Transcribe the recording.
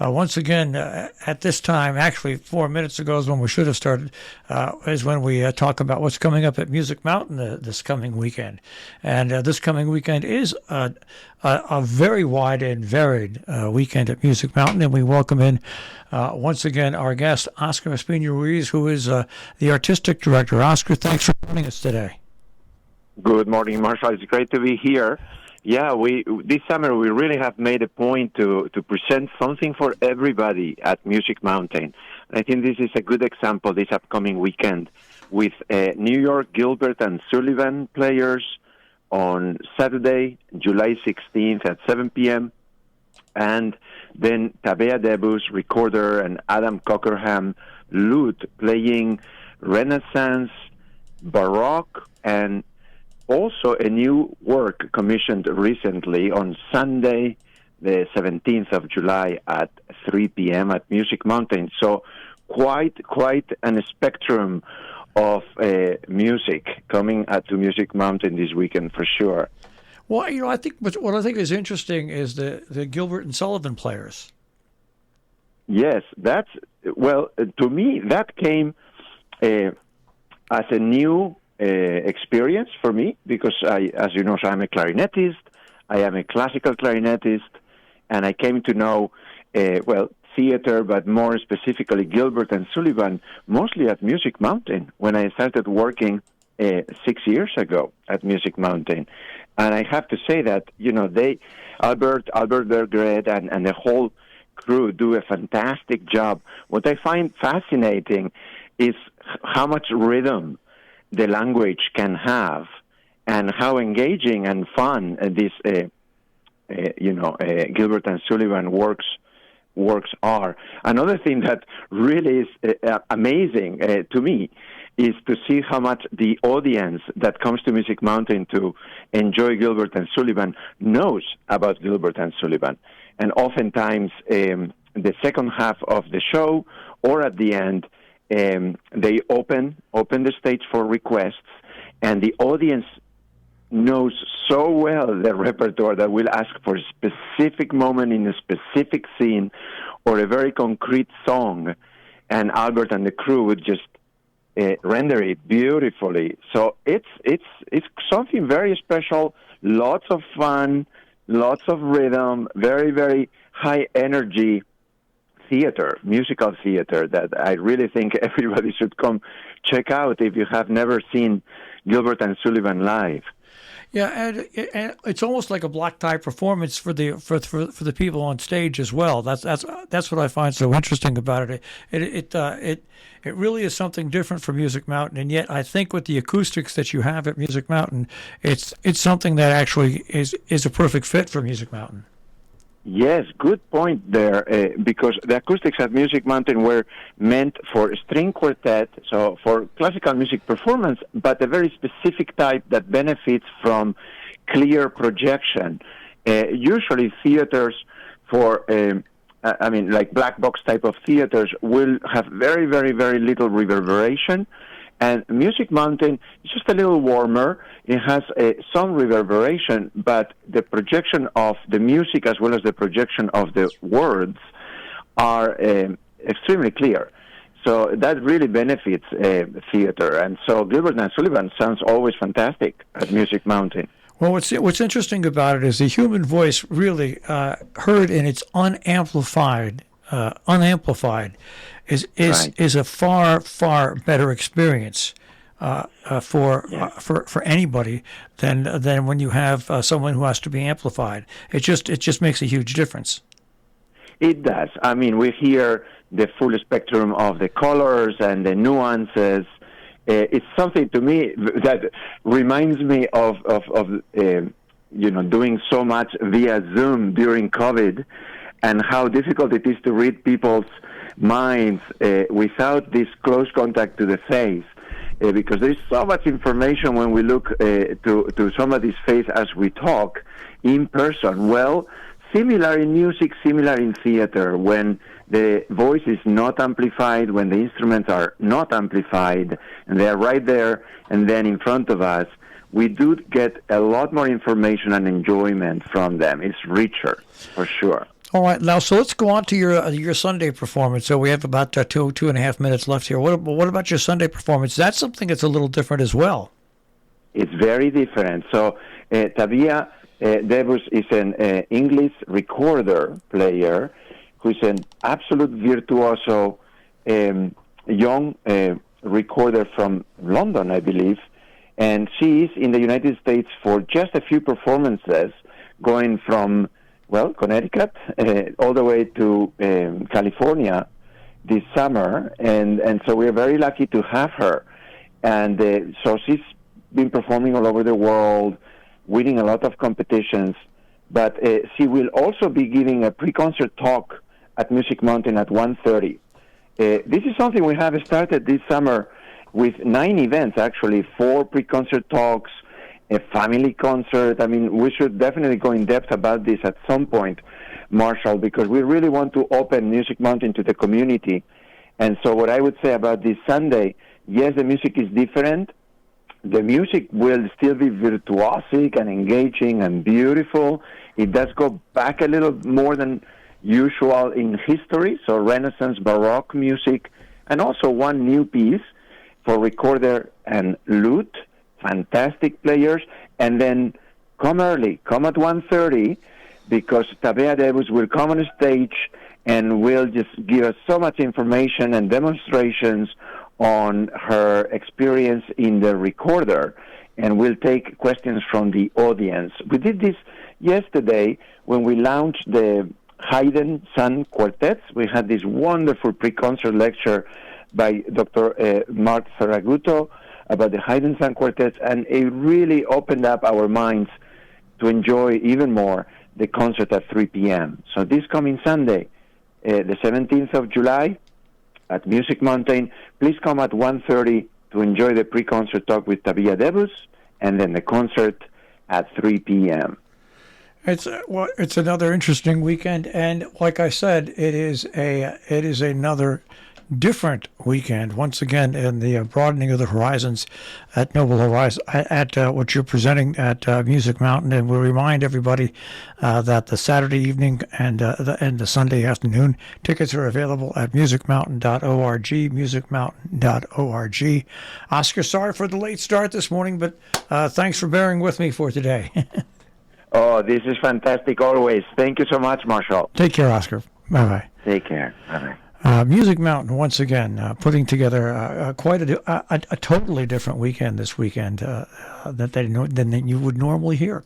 Once again, at this time, actually 4 minutes ago is when we should have started, is when we talk about what's coming up at Music Mountain this coming weekend. And this coming weekend is a very wide and varied weekend at Music Mountain, and we welcome in once again our guest, Oskar Espina-Ruiz, who is the artistic director. Oskar, thanks for joining us today. Good morning, Marshall. It's great to be here. Yeah, this summer we really have made a point to present something for everybody at Music Mountain. I think this is a good example this upcoming weekend with New York Gilbert and Sullivan players on Saturday, July 16th at 7 p.m. And then Tabea Debus, recorder, and Adam Cockerham, lute, playing Renaissance, Baroque, and also a new work commissioned recently on Sunday, the 17th of July at 3 p.m. at Music Mountain. So quite a spectrum of music coming to Music Mountain this weekend for sure. Well, I think what I think is interesting is the Gilbert and Sullivan players. Yes, to me that came as a new experience for me, because as you know, so I'm a clarinetist. I am a classical clarinetist, and I came to know, theater, but more specifically Gilbert and Sullivan, mostly at Music Mountain when I started working 6 years ago at Music Mountain. And I have to say that, Albert Bergred and the whole crew do a fantastic job. What I find fascinating is how much rhythm the language can have, and how engaging and fun this, Gilbert and Sullivan works are. Another thing that really is amazing to me is to see how much the audience that comes to Music Mountain to enjoy Gilbert and Sullivan knows about Gilbert and Sullivan. And oftentimes, the second half of the show or at the end, they open the stage for requests, and the audience knows so well the repertoire that will ask for a specific moment in a specific scene or a very concrete song, and Albert and the crew would just render it beautifully. So it's something very special, lots of fun, lots of rhythm, very, very high energy theater, musical theater, that I really think everybody should come check out if you have never seen Gilbert and Sullivan live. Yeah, and it's almost like a black tie performance for the people on stage as well. That's what I find so interesting about it. It really is something different from Music Mountain, and yet I think with the acoustics that you have at Music Mountain, it's something that actually is a perfect fit for Music Mountain. Yes, good point there, because the acoustics at Music Mountain were meant for string quartet, so for classical music performance, but a very specific type that benefits from clear projection. Usually theaters for, like black box type of theaters will have very, very, very little reverberation. And Music Mountain is just a little warmer. It has some reverberation, but the projection of the music as well as the projection of the words are extremely clear. So that really benefits theater. And so Gilbert and Sullivan sounds always fantastic at Music Mountain. Well, what's interesting about it is the human voice really heard in its unamplified is a far better experience for anybody than when you have someone who has to be amplified. It just makes a huge difference. It does. I mean, we hear the full spectrum of the colors and the nuances. It's something to me that reminds me of doing so much via Zoom during COVID, and how difficult it is to read people's minds without this close contact to the face, because there's so much information when we look to somebody's face as we talk in person. Well, similar in music, similar in theater, when the voice is not amplified, when the instruments are not amplified, and they are right there and then in front of us, we do get a lot more information and enjoyment from them. It's richer, for sure. All right, now so let's go on to your Sunday performance. So we have about 2.5 minutes left here. What about your Sunday performance? That's something that's a little different as well. It's very different. So Tabea Debus is an English recorder player who's an absolute virtuoso young recorder from London, I believe. And she is in the United States for just a few performances, going from, well, Connecticut all the way to California this summer. And so we're very lucky to have her. And so she's been performing all over the world, winning a lot of competitions. But she will also be giving a pre-concert talk at Music Mountain at 1:30. This is something we have started this summer with 9 events, actually, 4 pre-concert talks, a family concert. I mean, we should definitely go in depth about this at some point, Marshall, because we really want to open Music Mountain to the community. And so what I would say about this Sunday, yes, the music is different. The music will still be virtuosic and engaging and beautiful. It does go back a little more than usual in history, so Renaissance, Baroque music, and also one new piece for recorder and lute, fantastic players. And then come early, come at 1:30, because Tabea Debus will come on stage and will just give us so much information and demonstrations on her experience in the recorder, and we'll take questions from the audience. We did this yesterday when we launched the Haydn Sun Quartets. We had this wonderful pre-concert lecture by Dr. Mark Ferraguto about the Haydn Sun Quartets, and it really opened up our minds to enjoy even more the concert at 3 p.m. So this coming Sunday, the 17th of July, at Music Mountain, please come at 1:30 to enjoy the pre-concert talk with Tabea Debus, and then the concert at 3 p.m. It's another interesting weekend, and like I said, it is another different weekend once again in the broadening of the horizons at Noble Horizon at what you're presenting at Music Mountain. And we'll remind everybody that the Saturday evening and the Sunday afternoon tickets are available at musicmountain.org, musicmountain.org. Oskar, sorry for the late start this morning, but thanks for bearing with me for today. Oh, this is fantastic always. Thank you so much, Marshall. Take care, Oskar. Bye-bye. Take care. Bye-bye. Music Mountain, once again, putting together quite a totally different weekend this weekend than you would normally hear.